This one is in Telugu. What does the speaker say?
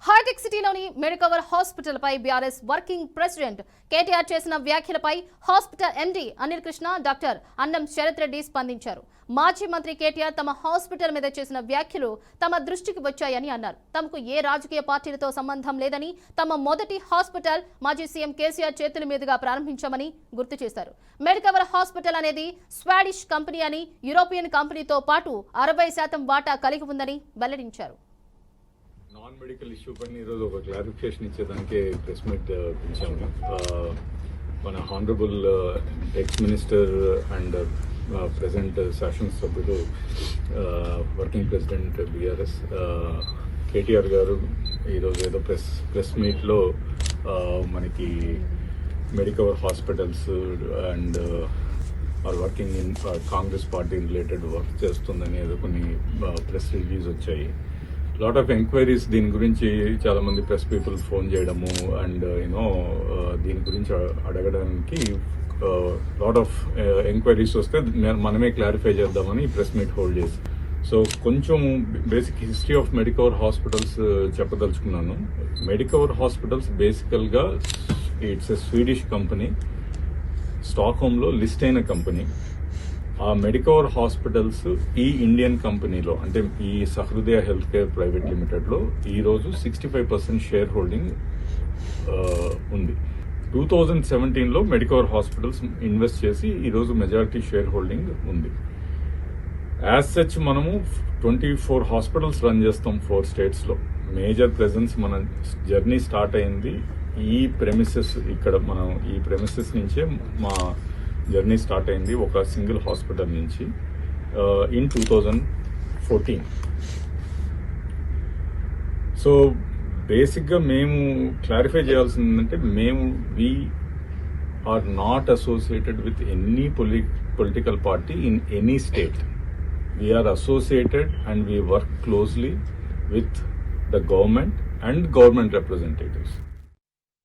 హైటెక్ సిటీలోని మెడికవర్ హాస్పిటల్ పై బీఆర్ఎస్ వర్కింగ్ ప్రెసిడెంట్ కేటీఆర్ చేసిన వ్యాఖ్యలపై hospital MD Anil Krishna, doctor అన్నం శరత్ రెడ్డి స్పందించారు. మాజీ మంత్రి కేటీఆర్ తమ హాస్పిటల్ మీద చేసిన వ్యాఖ్యలు తమ దృష్టికి వచ్చాయని అన్నారు. తమకు ఏ రాజకీయ పార్టీలతో సంబంధం లేదని, తమ మొదటి హాస్పిటల్ మాజీ సీఎం కేసీఆర్ చేతుల మీదుగా ప్రారంభించామని గుర్తు చేశారు. మెడికవర్ హాస్పిటల్ అనేది స్వాడిష్ కంపెనీ అని, యూరోపియన్ కంపెనీతో పాటు 60% వాటా కలిగి ఉందని వెల్లడించారు. నాన్ మెడికల్ ఇష్యూ పైన ఈరోజు ఒక క్లారిఫికేషన్ ఇచ్చేదానికి ప్రెస్ మీట్ పిలిచాము. మన honourable ex minister and present శాసన సభ్యులు వర్కింగ్ ప్రెసిడెంట్ బీఆర్ఎస్ కేటీఆర్ గారు ఈరోజు ఏదో ప్రెస్ మీట్లో మనకి Medicover hospitals and working in Congress party related work చేస్తుందని ఏదో కొన్ని ప్రెస్ రివ్యూస్ వచ్చాయి. లాట్ ఆఫ్ ఎంక్వైరీస్ దీని గురించి చాలా మంది ప్రెస్ పీపుల్ ఫోన్ చేయడము అండ్ దీని గురించి అడగడానికి లాట్ ఆఫ్ ఎంక్వైరీస్ వస్తే మనమే క్లారిఫై చేద్దామని ప్రెస్ మీట్ హోల్డ్ చేసి, సో కొంచెం basic history of Medicover hospitals చెప్పదలుచుకున్నాను. మెడికవర్ హాస్పిటల్స్ బేసికల్గా ఇట్స్ ఎ స్వీడిష్ కంపెనీ, స్టాక్హోమ్లో లిస్ట్ అయిన కంపెనీ. ఆ మెడికవర్ హాస్పిటల్స్ ఈ ఇండియన్ కంపెనీలో, అంటే ఈ సహృదయ హెల్త్ కేర్ ప్రైవేట్ లిమిటెడ్లో ఈరోజు 65% షేర్ హోల్డింగ్ ఉంది. 2017లో మెడికవర్ హాస్పిటల్స్ ఇన్వెస్ట్ చేసి ఈరోజు మెజారిటీ షేర్ హోల్డింగ్ ఉంది. యాజ్ సచ్ మనము 24 హాస్పిటల్స్ రన్ చేస్తాం 4 స్టేట్స్లో. మేజర్ ప్రెజెన్స్ మన జర్నీ స్టార్ట్ అయింది ఈ ప్రెమిసెస్, ఇక్కడ మనం ఈ ప్రెమిసెస్ నుంచే మా జర్నీ స్టార్ట్ అయింది ఒక సింగిల్ హాస్పిటల్ నుంచి ఇన్ 2014. సో బేసిక్గా మేము క్లారిఫై చేయాల్సింది ఏంటంటే, we are not associated with any political party in any state. We are associated and we work closely with the government and government representatives.